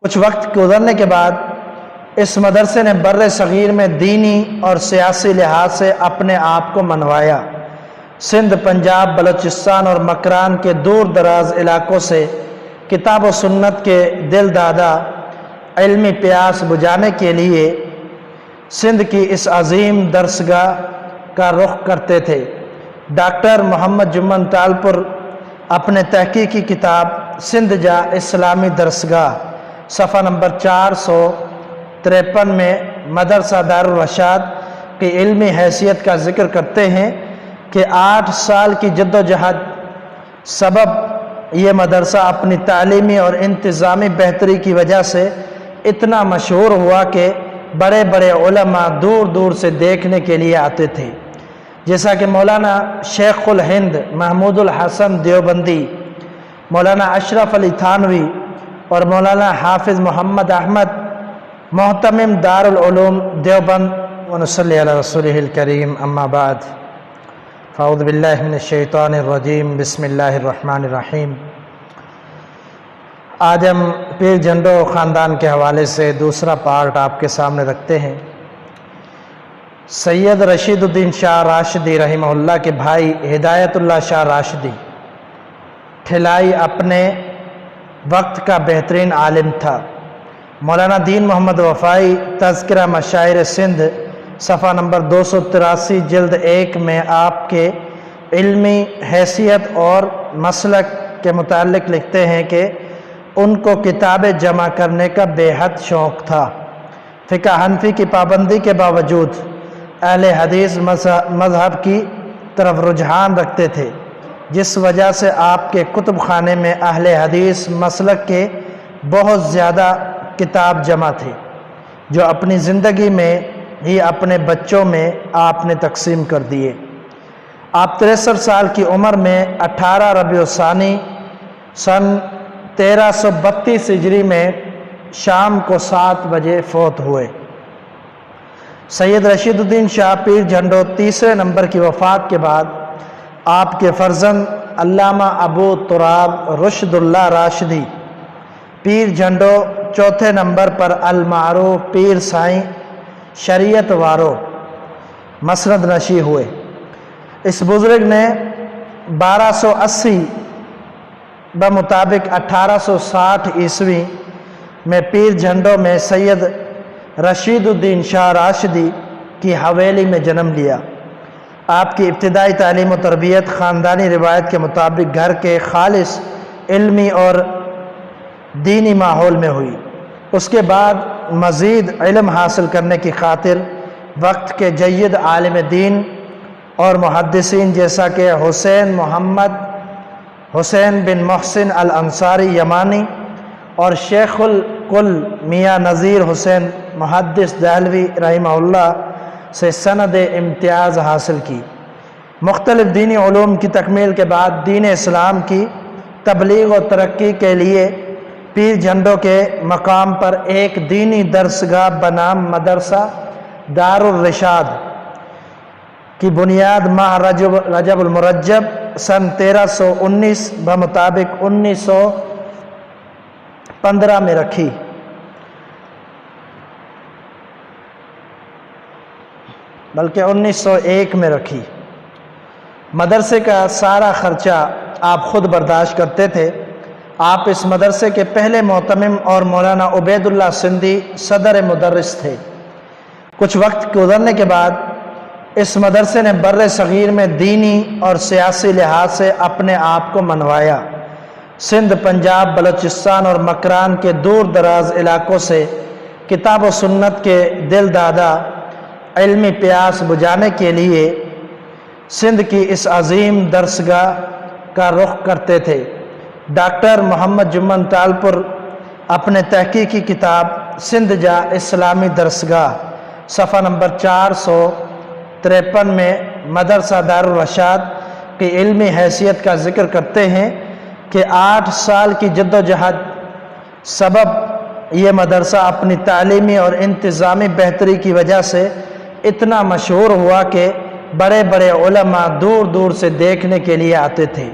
کچھ وقت گزرنے کے بعد اس مدرسے نے بر صغیر میں دینی اور سیاسی لحاظ سے اپنے آپ کو منوایا۔ سندھ، پنجاب، بلوچستان اور مکران کے دور دراز علاقوں سے کتاب و سنت کے دل دادا علمی پیاس بجھانے کے لیے سندھ کی اس عظیم درسگاہ کا رخ کرتے تھے۔ ڈاکٹر محمد جمن تالپور اپنے تحقیقی کتاب سندھ جا اسلامی درسگاہ صفحہ نمبر 453 میں مدرسہ دارالرشاد کی علمی حیثیت کا ذکر کرتے ہیں کہ 8 سال کی جد و جہد سبب یہ مدرسہ اپنی تعلیمی اور انتظامی بہتری کی وجہ سے اتنا مشہور ہوا کہ بڑے بڑے علماء دور دور سے دیکھنے کے لیے آتے تھے، جیسا کہ مولانا شیخ الہند محمود الحسن دیوبندی، مولانا اشرف علی تھانوی اور مولانا حافظ محمد احمد محتمم دارالعلوم دیوبند۔ ونصلی علی رسولہ الکریم، اما بعد، فاعوذ باللہ من الشیطان الرجیم، بسم اللہ الرحمن الرحیم۔ آج ہم پیر جھنڈو خاندان کے حوالے سے دوسرا پارٹ آپ کے سامنے رکھتے ہیں۔ سید رشید الدین شاہ راشدی رحمہ اللہ کے بھائی ہدایت اللہ شاہ راشدی ٹھلائی اپنے وقت کا بہترین عالم تھا۔ مولانا دین محمد وفائی تذکرہ مشاعر سندھ صفحہ نمبر 283 جلد 1 میں آپ کے علمی حیثیت اور مسلک کے متعلق لکھتے ہیں کہ ان کو کتابیں جمع کرنے کا بے حد شوق تھا۔ فقہ حنفی کی پابندی کے باوجود اہل حدیث مذہب کی طرف رجحان رکھتے تھے، جس وجہ سے آپ کے کتب خانے میں اہل حدیث مسلک کے بہت زیادہ کتاب جمع تھے، جو اپنی زندگی میں ہی اپنے بچوں میں آپ نے تقسیم کر دیے۔ آپ 63 سال کی عمر میں 18 ربیع الثانی سن 1332 ہجری میں شام کو 7 بجے فوت ہوئے۔ سید رشید الدین شاہ پیر جھنڈو تیسرے نمبر کی وفات کے بعد آپ کے فرزند علامہ ابو تراب رشد اللہ راشدی پیر جھنڈو چوتھے نمبر پر المعروف پیر سائیں شریعت وارو مسند نشی ہوئے۔ اس بزرگ نے 1280 بمطابق 1860 عیسوی میں پیر جھنڈو میں سید رشید الدین شاہ راشدی کی حویلی میں جنم لیا۔ آپ کی ابتدائی تعلیم و تربیت خاندانی روایت کے مطابق گھر کے خالص علمی اور دینی ماحول میں ہوئی۔ اس کے بعد مزید علم حاصل کرنے کی خاطر وقت کے جید عالم دین اور محدثین جیسا کہ حسین بن محسن الانصاری یمانی اور شیخ الکل میاں نذیر حسین محدث دہلوی رحمہ اللہ سے سند امتیاز حاصل کی۔ مختلف دینی علوم کی تکمیل کے بعد دین اسلام کی تبلیغ و ترقی کے لیے پیر جھنڈو کے مقام پر ایک دینی درسگاہ بنام مدرسہ دارالرشاد کی بنیاد ماہ رجب المرجب سن 1319 بمطابق 1915 میں رکھی۔ بلکہ 1901 میں رکھی۔ مدرسے کا سارا خرچہ آپ خود برداشت کرتے تھے۔ آپ اس مدرسے کے پہلے محتمم اور مولانا عبید اللہ سندھی صدر مدرس تھے۔ کچھ وقت گزرنے کے بعد اس مدرسے نے بر صغیر میں دینی اور سیاسی لحاظ سے اپنے آپ کو منوایا۔ سندھ، پنجاب، بلوچستان اور مکران کے دور دراز علاقوں سے کتاب و سنت کے دل دادا علمی پیاس بجھانے کے لیے سندھ کی اس عظیم درسگاہ کا رخ کرتے تھے۔ ڈاکٹر محمد جمن تالپور اپنے تحقیقی کتاب سندھ جا اسلامی درسگاہ صفحہ نمبر 453 میں مدرسہ دارالرشاد کی علمی حیثیت کا ذکر کرتے ہیں کہ 8 سال کی جد و جہد سبب یہ مدرسہ اپنی تعلیمی اور انتظامی بہتری کی وجہ سے اتنا مشہور ہوا کہ بڑے بڑے علماء دور دور سے دیکھنے کے لیے آتے تھے،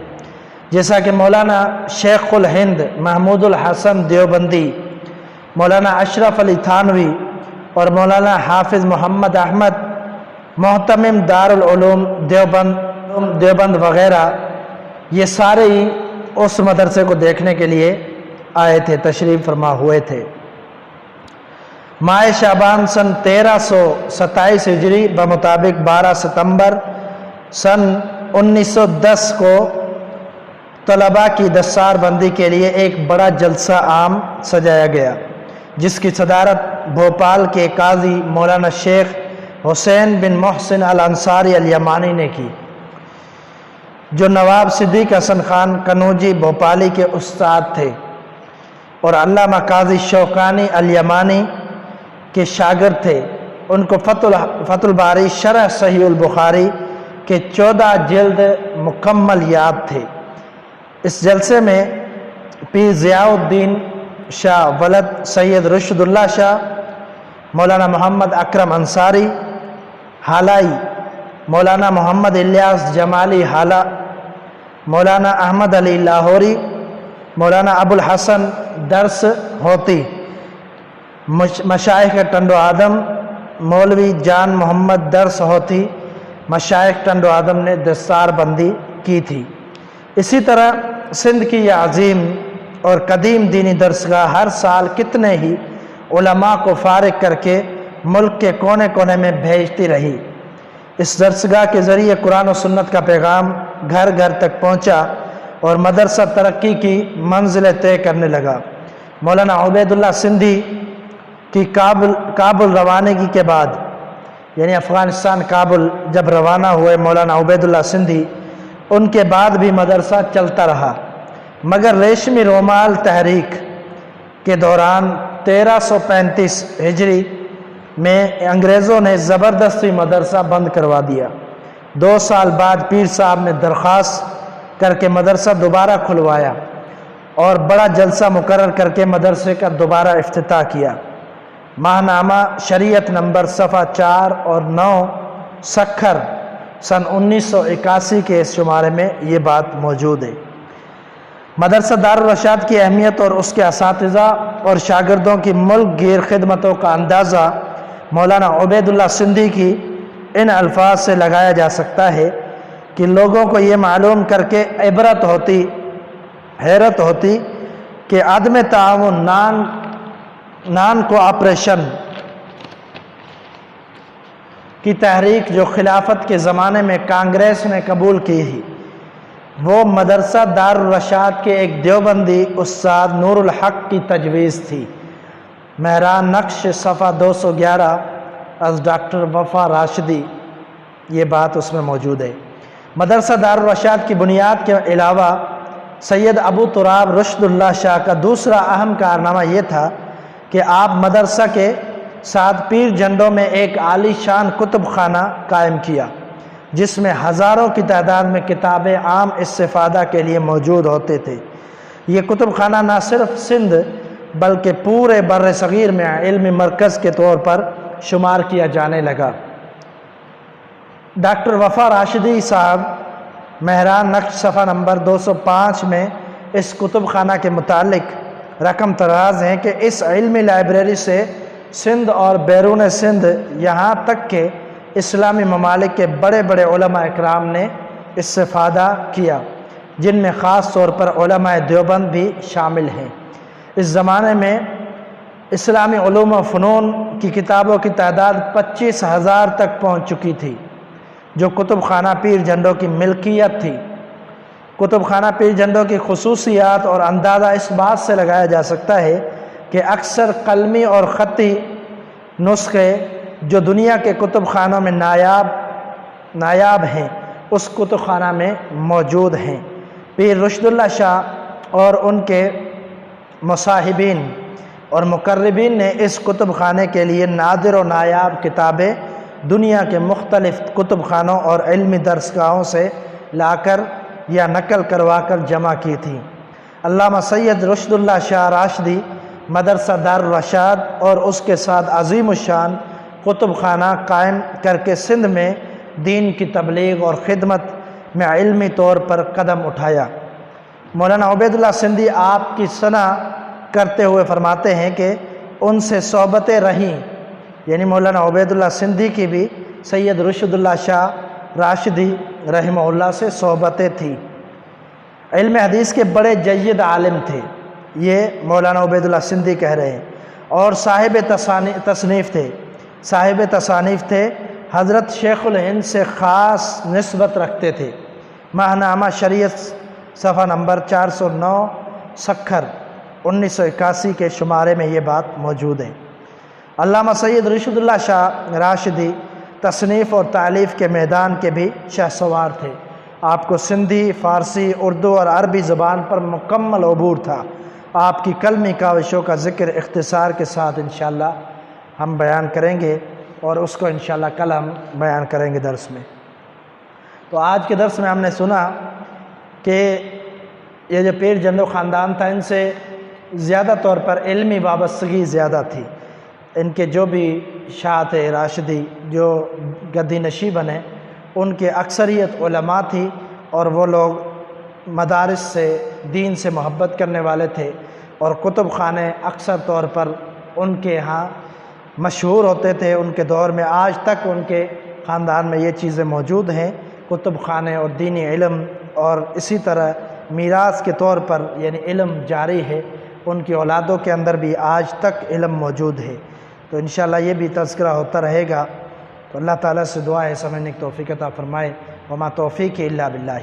جیسا کہ مولانا شیخ الہند محمود الحسن دیوبندی، مولانا اشرف علی تھانوی اور مولانا حافظ محمد احمد محتمم دارالعلوم دیوبند وغیرہ، یہ سارے ہی اس مدرسے کو دیکھنے کے لیے آئے تھے، تشریف فرما ہوئے تھے۔ ماہ شعبان سن 1327 ہجری بمطابق 12 ستمبر سن 1910 کو طلباء کی دستار بندی کے لیے ایک بڑا جلسہ عام سجایا گیا، جس کی صدارت بھوپال کے قاضی مولانا شیخ حسین بن محسن الانصاری الیمانی نے کی، جو نواب صدیق حسن خان کنوجی بھوپالی کے استاد تھے اور علامہ قاضی شوکانی الیمانی کے شاگرد تھے۔ ان کو فتح الباری شرح صحیح البخاری کے 14 جلد مکمل یاد تھے۔ اس جلسے میں پیر ضیاء الدین شاہ ولد سید رشد اللہ شاہ، مولانا محمد اکرم انصاری حالائی، مولانا محمد الیاس جمالی حالہ، مولانا احمد علی لاہوری، مولانا ابو الحسن درس ہوتی، مشائخ ٹنڈو آدم، مولوی جان محمد درس ہوتی، مشائخ ٹنڈو آدم نے دستار بندی کی تھی۔ اسی طرح سندھ کی یہ عظیم اور قدیم دینی درسگاہ ہر سال کتنے ہی علماء کو فارغ کر کے ملک کے کونے کونے میں بھیجتی رہی۔ اس درسگاہ کے ذریعے قرآن و سنت کا پیغام گھر گھر تک پہنچا اور مدرسہ ترقی کی منزلیں طے کرنے لگا۔ مولانا عبید اللہ سندھی کی کابل روانگی کے بعد، یعنی افغانستان کابل جب روانہ ہوئے مولانا عبید اللہ سندھی، ان کے بعد بھی مدرسہ چلتا رہا، مگر ریشمی رومال تحریک کے دوران 1335 ہجری میں انگریزوں نے زبردستی مدرسہ بند کروا دیا۔ 2 سال بعد پیر صاحب نے درخواست کر کے مدرسہ دوبارہ کھلوایا اور بڑا جلسہ مقرر کر کے مدرسے کا دوبارہ افتتاح کیا۔ ماہنامہ شریعت نمبر صفحہ 4 اور 9 سکھر سن 1981 کے اس شمارے میں یہ بات موجود ہے۔ مدرسہ دارالرشاد کی اہمیت اور اس کے اساتذہ اور شاگردوں کی ملک گیر خدمتوں کا اندازہ مولانا عبید اللہ سندھی کی ان الفاظ سے لگایا جا سکتا ہے کہ لوگوں کو یہ معلوم کر کے حیرت ہوتی کہ عدم تعاون نان کوآپریشن کی تحریک جو خلافت کے زمانے میں کانگریس نے قبول کی تھی، وہ مدرسہ دارالرشاد کے ایک دیوبندی استاد نور الحق کی تجویز تھی۔ مہران نقش صفحہ 211 از ڈاکٹر وفا راشدی، یہ بات اس میں موجود ہے۔ مدرسہ دارالرشاد کی بنیاد کے علاوہ سید ابو تراب رشد اللہ شاہ کا دوسرا اہم کارنامہ یہ تھا کہ آپ مدرسہ کے ساتھ پیر جھنڈوں میں ایک عالی شان کتب خانہ قائم کیا، جس میں ہزاروں کی تعداد میں کتابیں عام استفادہ کے لیے موجود ہوتے تھے۔ یہ کتب خانہ نہ صرف سندھ بلکہ پورے بر صغیر میں علمی مرکز کے طور پر شمار کیا جانے لگا۔ ڈاکٹر وفا راشدی صاحب مہران نقش صفحہ نمبر 205 میں اس کتب خانہ کے متعلق رقم طراز ہیں کہ اس علمی لائبریری سے سندھ اور بیرون سندھ یہاں تک کہ اسلامی ممالک کے بڑے بڑے علماء اکرام نے استفادہ کیا، جن میں خاص طور پر علماء دیوبند بھی شامل ہیں۔ اس زمانے میں اسلامی علوم و فنون کی کتابوں کی تعداد 25,000 تک پہنچ چکی تھی، جو کتب خانہ پیر جھنڈوں کی ملکیت تھی۔ کتب خانہ پیر جھنڈوں کی خصوصیات اور اندازہ اس بات سے لگایا جا سکتا ہے کہ اکثر قلمی اور خطی نسخے جو دنیا کے کتب خانوں میں نایاب ہیں، اس کتب خانہ میں موجود ہیں۔ پیر رشد اللہ شاہ اور ان کے مصاحبین اور مقربین نے اس کتب خانے کے لیے نادر و نایاب کتابیں دنیا کے مختلف کتب خانوں اور علمی درسگاہوں سے لا کر یا نقل کروا کر جمع کی تھی۔ علامہ سید رشد اللہ شاہ راشدی مدرسہ دارالرشاد اور اس کے ساتھ عظیم الشان کتب خانہ قائم کر کے سندھ میں دین کی تبلیغ اور خدمت میں علمی طور پر قدم اٹھایا۔ مولانا عبید اللہ سندھی آپ کی ثنا کرتے ہوئے فرماتے ہیں کہ ان سے صحبتیں رہیں، یعنی مولانا عبیداللہ سندھی کی بھی سید رشد اللہ شاہ راشدی رحمہ اللہ سے صحبتیں تھیں۔ علم حدیث کے بڑے جید عالم تھے یہ مولانا عبیداللہ سندھی کہہ رہے ہیں، اور صاحب تصانیف تھے۔ حضرت شیخ الہند سے خاص نسبت رکھتے تھے۔ ماہنامہ شریعت صفحہ نمبر 409 سکھر 1981 کے شمارے میں یہ بات موجود ہے۔ علامہ سید رشد اللہ شاہ راشدی تصنیف اور تالیف کے میدان کے بھی شہسوار تھے۔ آپ کو سندھی، فارسی، اردو اور عربی زبان پر مکمل عبور تھا۔ آپ کی کلمی کاوشوں کا ذکر اختصار کے ساتھ انشاءاللہ ہم بیان کریں گے، اور اس کو انشاءاللہ کل ہم بیان کریں گے درس میں۔ تو آج کے درس میں ہم نے سنا کہ یہ جو پیر جندو خاندان تھا، ان سے زیادہ طور پر علمی وابستگی زیادہ تھی۔ ان کے جو بھی شاہ تھے راشدی جو گدی نشیں بنے، ان کے اکثریت علماء تھی، اور وہ لوگ مدارس سے، دین سے محبت کرنے والے تھے، اور کتب خانے اکثر طور پر ان کے ہاں مشہور ہوتے تھے۔ ان کے دور میں آج تک ان کے خاندان میں یہ چیزیں موجود ہیں، کتب خانے اور دینی علم، اور اسی طرح میراث کے طور پر یعنی علم جاری ہے۔ ان کی اولادوں کے اندر بھی آج تک علم موجود ہے۔ تو انشاءاللہ یہ بھی تذکرہ ہوتا رہے گا۔ تو اللہ تعالیٰ سے دعا ہے سمجھنے کی توفیق عطا فرمائے۔ وما توفیق الا باللہ۔